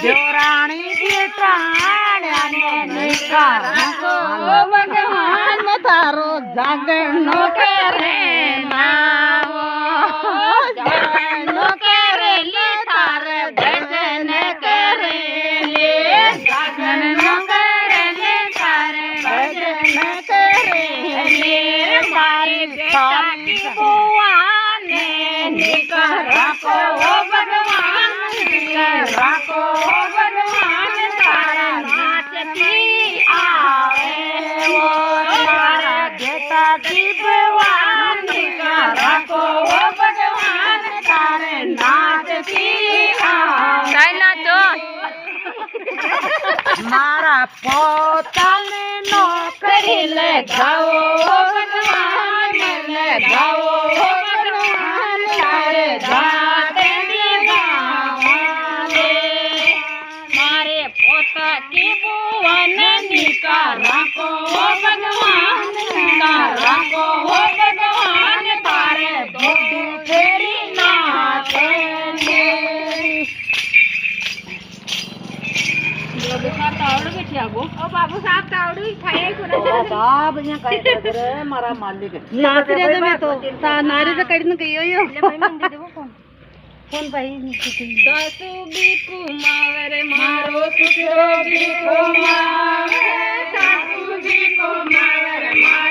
जोराणी की प्राण्याने निकारो भगवान तारो जागरणो करे नावो जागरणो करेली तार भजन करेली जागरणो करेली तार भजन करेली मारी बेटी बुआने निकारो भगवान निकारो भगवान तारा नाचती आवे वो तारा बेटा की भगवान निकारो भगवान तारे नाचती आवे काय नाचो मारा पोताने नौकरी ले जाओ भगवान ले जाओ भगवान तारे जाते निभावाने मारे पोता की बुवन निकारा को भगवान निकारा को भगवान तारे दो फेरी नाचेंगे बाबू साहब तावड़ू खाए साहब यहाँ कहीं कर रहे मारा मालिक नाच रहे थे मैं तो नारी से कड़ी न गई हो यो कौन भाई सासू भी कुमार मारो ससुरो भी कुमार सासू भी कुमार मारो